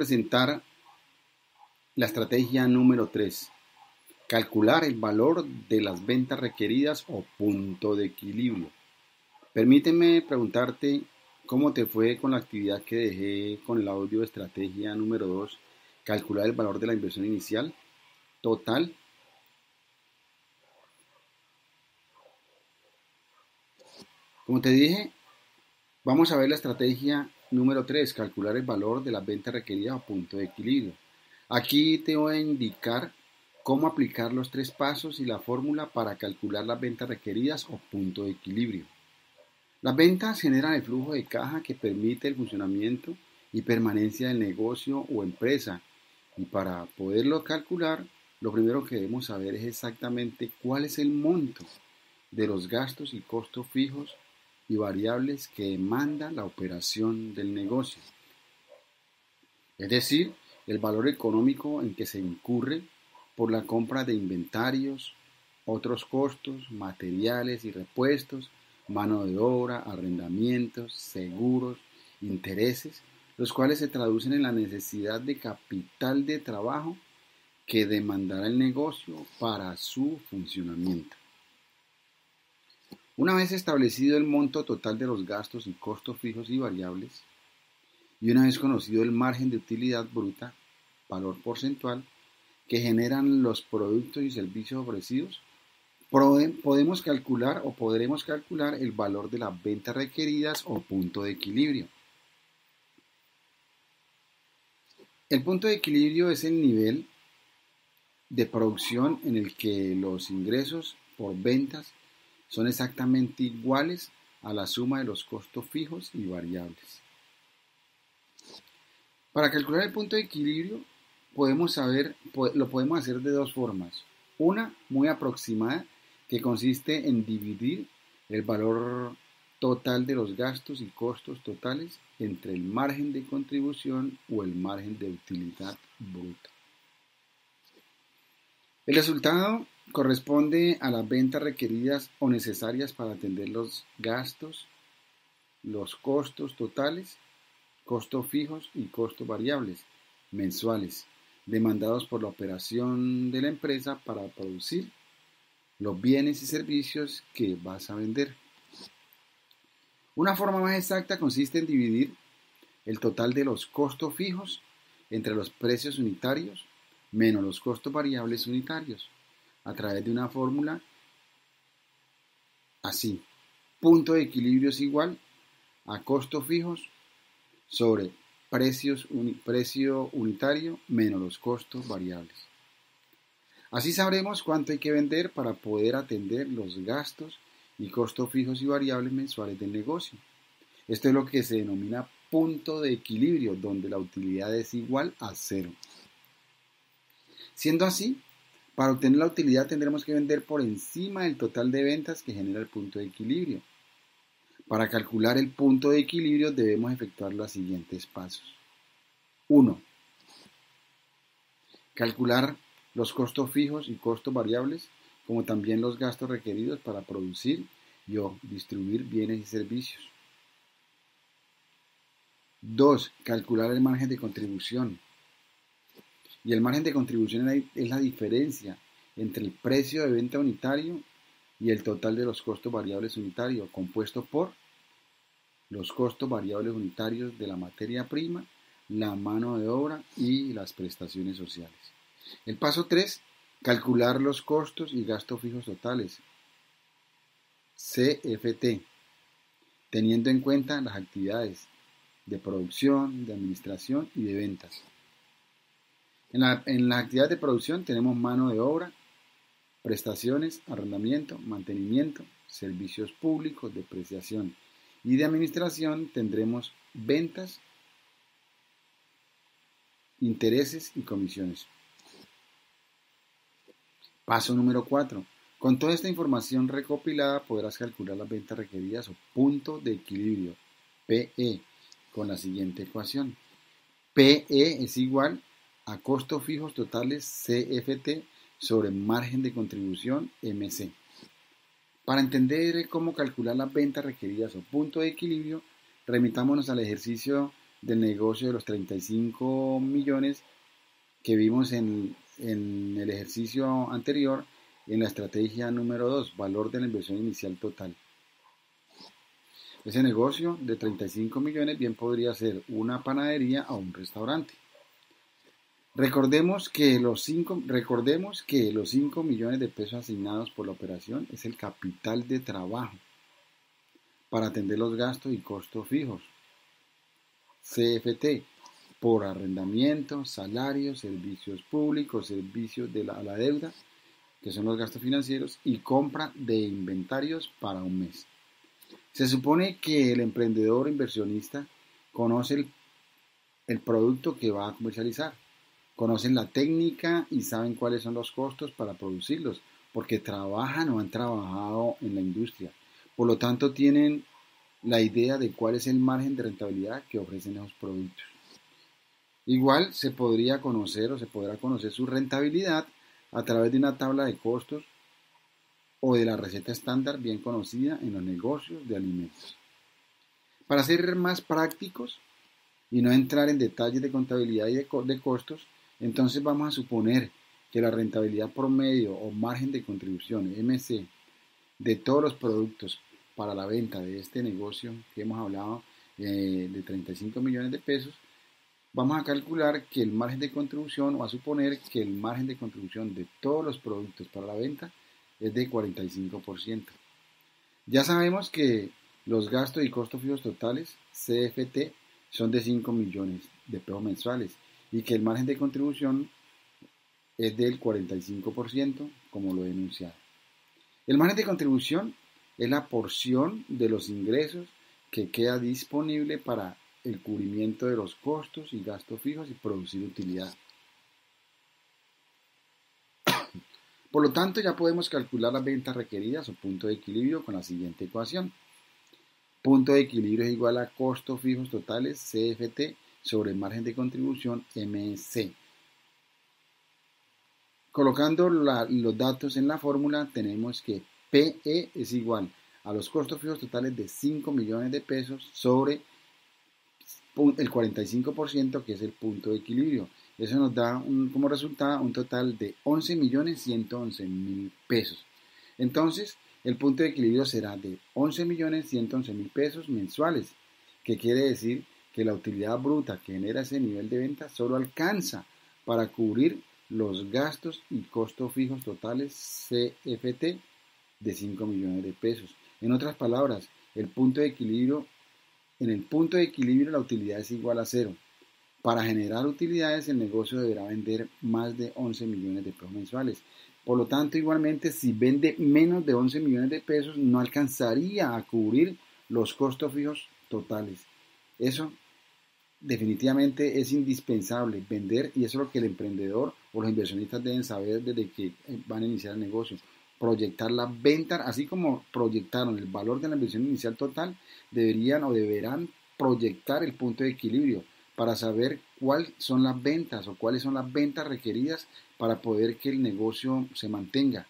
presentar la estrategia número 3. Calcular el valor de las ventas requeridas o punto de equilibrio. Permíteme preguntarte cómo te fue con la actividad que dejé con el audio de estrategia número 2. Calcular el valor de la inversión inicial total. Como te dije, vamos a ver la estrategia número 3, calcular el valor de las ventas requeridas o punto de equilibrio. Aquí te voy a indicar cómo aplicar los 3 pasos y la fórmula para calcular las ventas requeridas o punto de equilibrio. Las ventas generan el flujo de caja que permite el funcionamiento y permanencia del negocio o empresa. Y para poderlo calcular, lo primero que debemos saber es exactamente cuál es el monto de los gastos y costos fijos y variables que demanda la operación del negocio. Es decir, el valor económico en que se incurre por la compra de inventarios, otros costos, materiales y repuestos, mano de obra, arrendamientos, seguros, intereses, los cuales se traducen en la necesidad de capital de trabajo que demandará el negocio para su funcionamiento. Una vez establecido el monto total de los gastos y costos fijos y variables, y una vez conocido el margen de utilidad bruta, valor porcentual, que generan los productos y servicios ofrecidos, podremos calcular el valor de las ventas requeridas o punto de equilibrio. El punto de equilibrio es el nivel de producción en el que los ingresos por ventas son exactamente iguales a la suma de los costos fijos y variables. Para calcular el punto de equilibrio lo podemos hacer de dos formas. Una muy aproximada, que consiste en dividir el valor total de los gastos y costos totales entre el margen de contribución o el margen de utilidad bruta. El resultado corresponde a las ventas requeridas o necesarias para atender los gastos, los costos totales, costos fijos y costos variables mensuales demandados por la operación de la empresa para producir los bienes y servicios que vas a vender. Una forma más exacta consiste en dividir el total de los costos fijos entre los precios unitarios menos los costos variables unitarios a través de una fórmula así. Punto de equilibrio es igual a costos fijos sobre precio unitario menos los costos variables. Así sabremos cuánto hay que vender para poder atender los gastos y costos fijos y variables mensuales del negocio. Esto es lo que se denomina punto de equilibrio, donde la utilidad es igual a 0. Siendo así, para obtener la utilidad tendremos que vender por encima del total de ventas que genera el punto de equilibrio. Para calcular el punto de equilibrio debemos efectuar los siguientes pasos. 1. Calcular los costos fijos y costos variables, como también los gastos requeridos para producir y o distribuir bienes y servicios. 2. Calcular el margen de contribución. Y el margen de contribución es la diferencia entre el precio de venta unitario y el total de los costos variables unitarios, compuesto por los costos variables unitarios de la materia prima, la mano de obra y las prestaciones sociales. El paso 3, calcular los costos y gastos fijos totales, CFT, teniendo en cuenta las actividades de producción, de administración y de ventas. En la actividad de producción tenemos mano de obra, prestaciones, arrendamiento, mantenimiento, servicios públicos, depreciación. Y de administración tendremos ventas, intereses y comisiones. Paso número 4. Con toda esta información recopilada podrás calcular las ventas requeridas o punto de equilibrio, PE, con la siguiente ecuación. PE es igual a costos fijos totales CFT sobre margen de contribución MC. Para entender cómo calcular las ventas requeridas o punto de equilibrio, remitámonos al ejercicio del negocio de los 35 millones que vimos en el ejercicio anterior en la estrategia número 2, valor de la inversión inicial total. Ese negocio de 35 millones bien podría ser una panadería o un restaurante. Recordemos que los 5 millones de pesos asignados por la operación es el capital de trabajo para atender los gastos y costos fijos, CFT, por arrendamiento, salarios, servicios públicos, servicios de la deuda, que son los gastos financieros, y compra de inventarios para un mes. Se supone que el emprendedor inversionista conoce el producto que va a comercializar, conocen la técnica y saben cuáles son los costos para producirlos, porque trabajan o han trabajado en la industria. Por lo tanto, tienen la idea de cuál es el margen de rentabilidad que ofrecen esos productos. Igual se podría conocer o se podrá conocer su rentabilidad a través de una tabla de costos o de la receta estándar bien conocida en los negocios de alimentos. Para ser más prácticos y no entrar en detalles de contabilidad y de costos, entonces vamos a suponer que la rentabilidad promedio o margen de contribución, MC, de todos los productos para la venta de este negocio que hemos hablado de 35 millones de pesos, vamos a calcular que el margen de contribución o a suponer que el margen de contribución de todos los productos para la venta es de 45%. Ya sabemos que los gastos y costos fijos totales, CFT, son de 5 millones de pesos mensuales y que el margen de contribución es del 45%, como lo he enunciado. El margen de contribución es la porción de los ingresos que queda disponible para el cubrimiento de los costos y gastos fijos y producir utilidad. Por lo tanto, ya podemos calcular las ventas requeridas o punto de equilibrio con la siguiente ecuación. Punto de equilibrio es igual a costos fijos totales, CFT, sobre margen de contribución, MC. Colocando los datos en la fórmula, tenemos que PE es igual a los costos fijos totales de 5 millones de pesos sobre el 45%, que es el punto de equilibrio. Eso nos da como resultado un total de 11.111.000 pesos. Entonces, el punto de equilibrio será de 11.111.000 pesos mensuales, que quiere decir que la utilidad bruta que genera ese nivel de venta solo alcanza para cubrir los gastos y costos fijos totales CFT de 5 millones de pesos. En otras palabras, en el punto de equilibrio la utilidad es igual a cero. Para generar utilidades, el negocio deberá vender más de 11 millones de pesos mensuales. Por lo tanto, igualmente, si vende menos de 11 millones de pesos, no alcanzaría a cubrir los costos fijos totales. Eso definitivamente es indispensable vender, y eso es lo que el emprendedor o los inversionistas deben saber desde que van a iniciar el negocio. Proyectar la venta, así como proyectaron el valor de la inversión inicial total, deberán proyectar el punto de equilibrio para saber cuáles son las ventas o cuáles son las ventas requeridas para poder que el negocio se mantenga.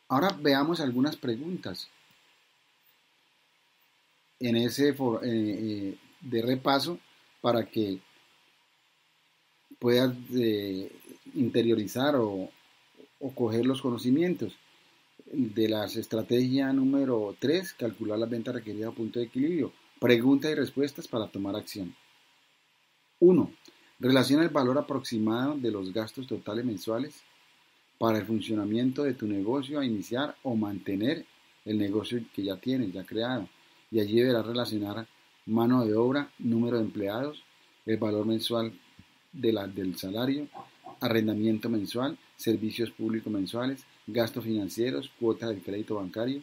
Ahora veamos algunas preguntas en ese de repaso para que puedas interiorizar o coger los conocimientos de la estrategia número 3, calcular las ventas requeridas a punto de equilibrio. Preguntas y respuestas para tomar acción. 1. Relaciona el valor aproximado de los gastos totales mensuales para el funcionamiento de tu negocio a iniciar o mantener el negocio que ya tienes, ya creado. Y allí deberás relacionar mano de obra, número de empleados, el valor mensual del salario, arrendamiento mensual, servicios públicos mensuales, gastos financieros, cuotas del crédito bancario.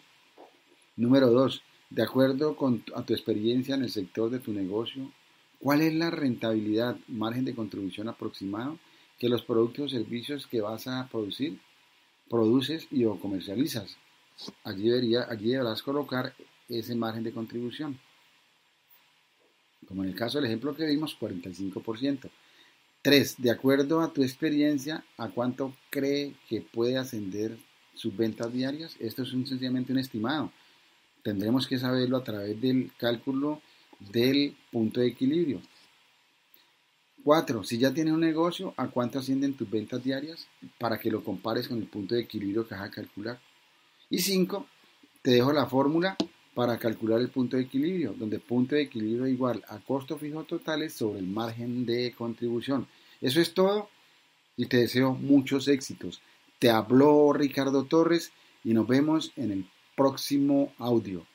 Número 2. De acuerdo a tu experiencia en el sector de tu negocio, ¿cuál es la rentabilidad, margen de contribución aproximado que los productos o servicios que vas a produces y o comercializas? Allí deberás colocar ese margen de contribución. Como en el caso del ejemplo que vimos, 45%. 3. De acuerdo a tu experiencia, ¿a cuánto cree que puede ascender sus ventas diarias. Esto es sencillamente un estimado. Tendremos que saberlo a través del cálculo del punto de equilibrio. 4. Si ya tienes un negocio, ¿a cuánto ascienden tus ventas diarias? Para que lo compares con el punto de equilibrio que vas a calcular. Y 5. Te dejo la fórmula para calcular el punto de equilibrio, donde punto de equilibrio es igual a costo fijo totales sobre el margen de contribución. Eso es todo y te deseo muchos éxitos. Te habló Ricardo Torres y nos vemos en el próximo audio.